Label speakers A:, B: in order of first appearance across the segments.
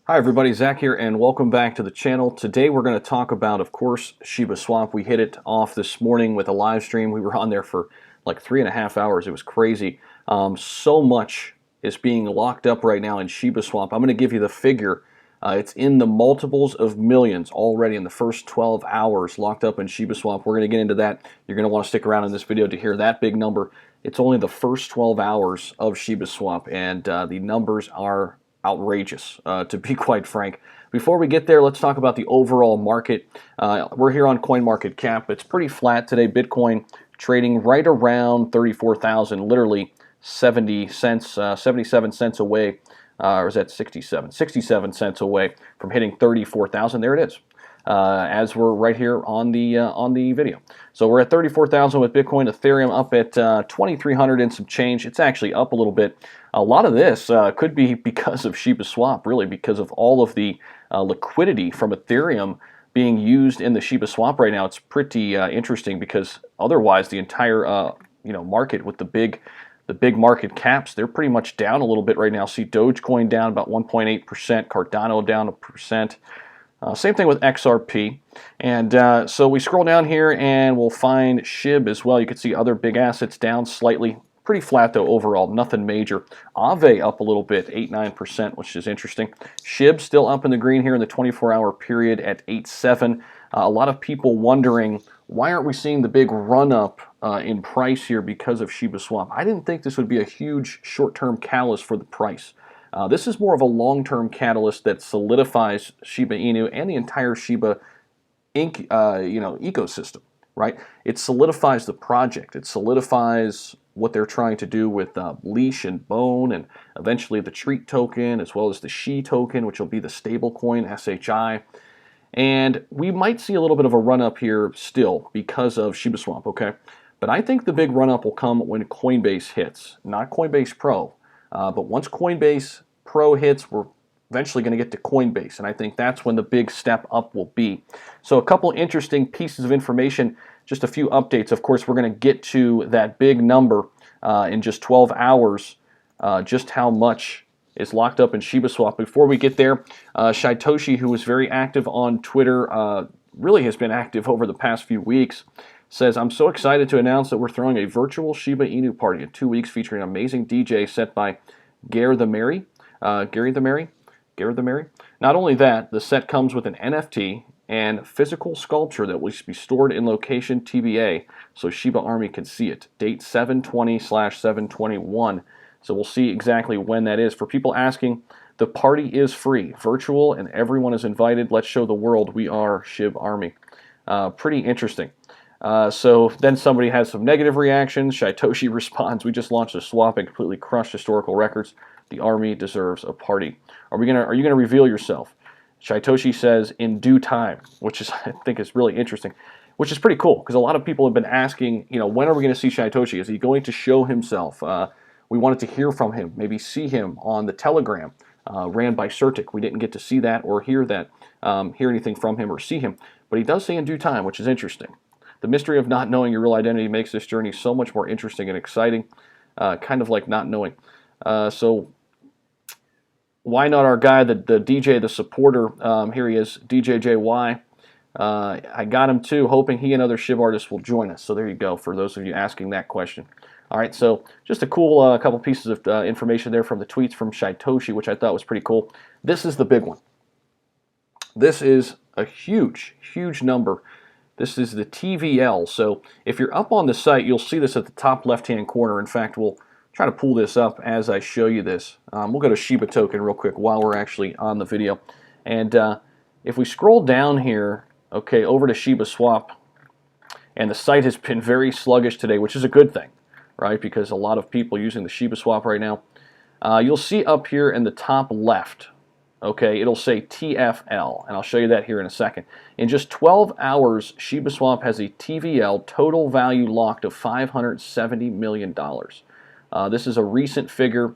A: Hi everybody, Zach here, and welcome back to the channel. Today we're going to talk about, of course, Shiba Swap. We hit it off this morning with a live stream. We were on there for like 3.5 hours. It was crazy. So much is being locked up right now in Shiba Swap. I'm going to give you the figure. It's in the multiples of millions already in the first 12 hours locked up in Shiba Swap. We're going to get into that. You're going to want to stick around in this video to hear that big number. It's only the first 12 hours of Shiba Swap, and the numbers are outrageous, to be quite frank. Before we get there, let's talk about the overall market. We're here on CoinMarketCap. It's pretty flat today. Bitcoin trading right around 34,000, literally 70 cents, 77 cents away, or is that 67? 67 cents away from hitting 34,000. There it is. As we're right here on the video. So we're at 34,000 with Bitcoin. Ethereum up at 2,300 and some change. It's actually up a little bit. A lot of this could be because of Shiba Swap, really, because of all of the liquidity from Ethereum being used in the Shiba Swap right now. It's pretty interesting because otherwise the entire market with the big market caps, they're pretty much down a little bit right now. See Dogecoin down about 1.8%, Cardano down 1%. Same thing with XRP. And so we scroll down here and we'll find SHIB as well. You can see other big assets down slightly. Pretty flat though overall, nothing major. Aave up a little bit, 8-9%, which is interesting. SHIB still up in the green here in the 24-hour period at 8.7. A lot of people wondering, why aren't we seeing the big run-up in price here because of Shiba Swap? I didn't think this would be a huge short-term catalyst for the price. This is more of a long-term catalyst that solidifies Shiba Inu and the entire Shiba Inc. Ecosystem, right? It solidifies the project. It solidifies what they're trying to do with Leash and Bone, and eventually the Treat token, as well as the Shi token, which will be the stable coin, SHI. And we might see a little bit of a run-up here still because of Shiba Swap, okay? But I think the big run-up will come when Coinbase hits, not Coinbase Pro. But once Coinbase Pro hits, we're eventually going to get to Coinbase, and I think that's when the big step up will be. So a couple interesting pieces of information, just a few updates. Of course, we're going to get to that big number in just 12 hours, just how much is locked up in Shiba Swap. Before we get there, Shitoshi, who was very active on Twitter, really has been active over the past few weeks, says, "I'm so excited to announce that we're throwing a virtual Shiba Inu party in 2 weeks featuring an amazing DJ set by Gary the Merry. Not only that, the set comes with an NFT and physical sculpture that will be stored in location TBA so Shiba Army can see it. Date 7/20/721. So we'll see exactly when that is. For people asking, the party is free, virtual, and everyone is invited. Let's show the world we are Shiba Army. Pretty interesting. So then somebody has some negative reactions. Shitoshi responds, "We just launched a swap and completely crushed historical records. The army deserves a party. Are you gonna reveal yourself?" Shitoshi says, "In due time," which is, I think, is really interesting, which is pretty cool because a lot of people have been asking, when are we going to see Shitoshi? Is he going to show himself? We wanted to hear from him, maybe see him on the Telegram ran by Certic. We didn't get to see that or hear anything from him or see him, but he does say in due time, which is interesting. The mystery of not knowing your real identity makes this journey so much more interesting and exciting, kind of like not knowing. So why not our guy, the DJ, the supporter? Here he is, DJJY. I got him too, hoping he and other Shiba artists will join us. So there you go, for those of you asking that question. All right, so just a cool couple pieces of information there from the tweets from Shitoshi, which I thought was pretty cool. This is the big one. This is a huge, huge number. This is the TVL. So if you're up on the site, you'll see this at the top left-hand corner. In fact, we'll try to pull this up as I show you this. We'll go to Shiba token real quick while we're actually on the video. And if we scroll down here, okay, over to Shiba Swap, and the site has been very sluggish today, which is a good thing, right? Because a lot of people using the Shiba Swap right now. You'll see up here in the top left, okay, it'll say TFL, and I'll show you that here in a second. In just 12 hours, Shiba Swap has a TVL, total value locked, of $570 million. This is a recent figure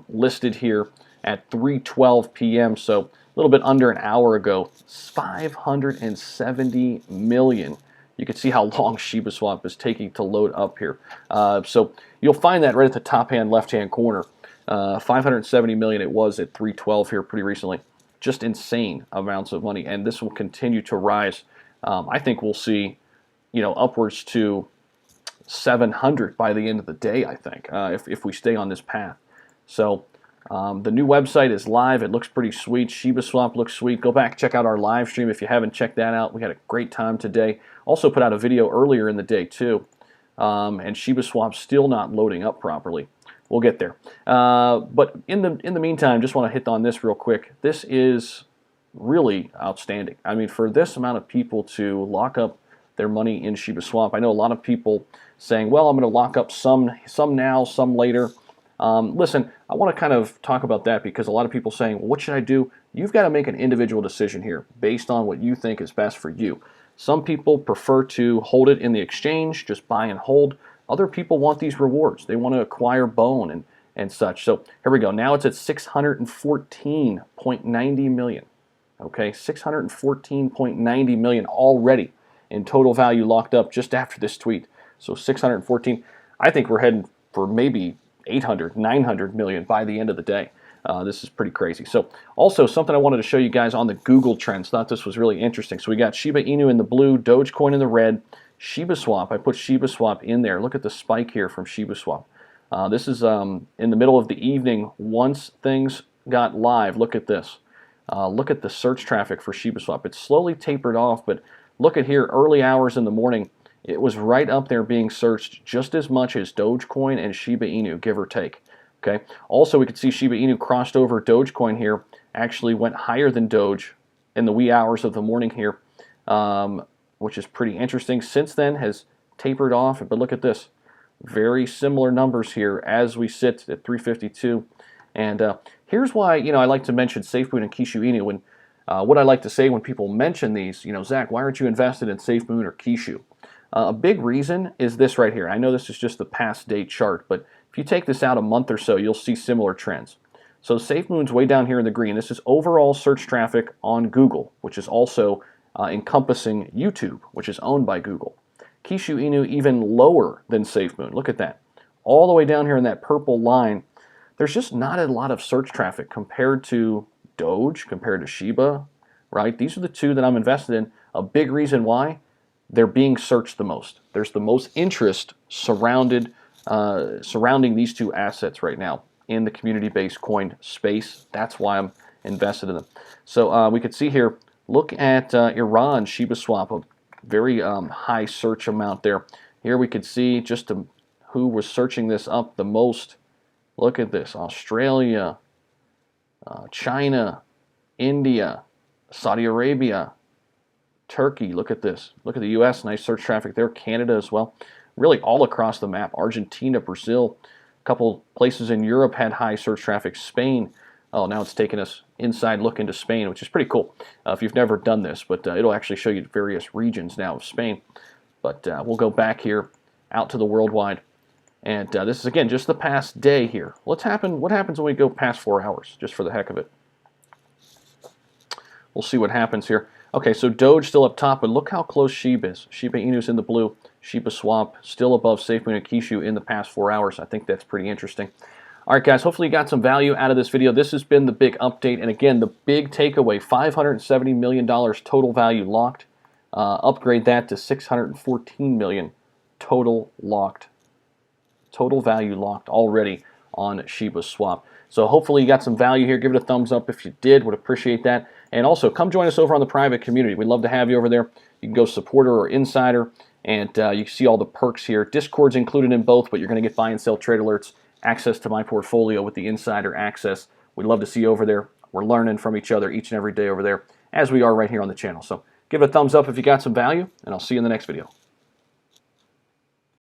A: listed here at 3:12 p.m., so a little bit under an hour ago. 570 million. You can see how long Shiba Swap is taking to load up here. So you'll find that right at the top left-hand corner. $570 million it was at 312 here pretty recently. Just insane amounts of money, and this will continue to rise. I think we'll see, upwards to 700 by the end of the day, I think, if we stay on this path. So the new website is live. It looks pretty sweet. Shibaswap looks sweet. Go back, check out our live stream if you haven't checked that out. We had a great time today. Also put out a video earlier in the day too. And Shibaswap's still not loading up properly. We'll get there. But in the meantime, just want to hit on this real quick. This is really outstanding. I mean, for this amount of people to lock up their money in Shiba Swap, I know a lot of people saying, well, I'm going to lock up some now, some later. Listen, I want to kind of talk about that because a lot of people saying, well, what should I do? You've got to make an individual decision here based on what you think is best for you. Some people prefer to hold it in the exchange, just buy and hold. Other people want these rewards. They want to acquire bone and such. So here we go. Now it's at 614.90 million. Okay, 614.90 million already in total value locked up just after this tweet. So 614. I think we're heading for maybe 800, 900 million by the end of the day. This is pretty crazy. So also something I wanted to show you guys on the Google Trends. Thought this was really interesting. So we got Shiba Inu in the blue, Dogecoin in the red, Shiba Swap. I put Shiba Swap in there. Look at the spike here from Shiba Swap. This is in the middle of the evening. Once things got live, look at this. Look at the search traffic for Shiba Swap. It's slowly tapered off, but look at here, early hours in the morning. It was right up there being searched just as much as Dogecoin and Shiba Inu, give or take. Okay. Also, we could see Shiba Inu crossed over Dogecoin here, actually went higher than Doge in the wee hours of the morning here, which is pretty interesting. Since then has tapered off, but look at this. Very similar numbers here as we sit at 352. And here's why, I like to mention SafeMoon and Kishu Inu. When what I like to say when people mention these, Zach, why aren't you invested in SafeMoon or Kishu? A big reason is this right here. I know this is just the past day chart, but if you take this out a month or so, you'll see similar trends. So SafeMoon's way down here in the green. This is overall search traffic on Google, which is also encompassing YouTube, which is owned by Google. Kishu Inu even lower than SafeMoon. Look at that. All the way down here in that purple line, there's just not a lot of search traffic compared to Doge, compared to Shiba, right? These are the two that I'm invested in. A big reason why. They're being searched the most. There's the most interest surrounding these two assets right now in the community-based coin space. That's why I'm invested in them. So we could see here, look at Iran, Shiba Swap, a very high search amount there. Here we could see just who was searching this up the most. Look at this, Australia, China, India, Saudi Arabia, Turkey, look at this. Look at the U.S., nice search traffic there. Canada as well. Really all across the map. Argentina, Brazil, a couple places in Europe had high search traffic. Spain, oh, now it's taking us inside look into Spain, which is pretty cool if you've never done this, but it'll actually show you various regions now of Spain. But we'll go back here out to the worldwide. And this is, again, just the past day here. What happens when we go past 4 hours, just for the heck of it? We'll see what happens here. Okay, so Doge still up top, but look how close Shiba is. Shiba Inu's in the blue. Shiba Swap still above SafeMoon and Kishu in the past 4 hours. I think that's pretty interesting. All right, guys, hopefully you got some value out of this video. This has been the big update. And again, the big takeaway, $570 million total value locked. Upgrade that to $614 million total locked. Total value locked already on Shiba Swap. So hopefully you got some value here. Give it a thumbs up if you did. Would appreciate that. And also, come join us over on the private community. We'd love to have you over there. You can go supporter or insider, and you can see all the perks here. Discord's included in both, but you're going to get buy and sell trade alerts, access to my portfolio with the insider access. We'd love to see you over there. We're learning from each other each and every day over there, as we are right here on the channel. So give it a thumbs up if you got some value, and I'll see you in the next video.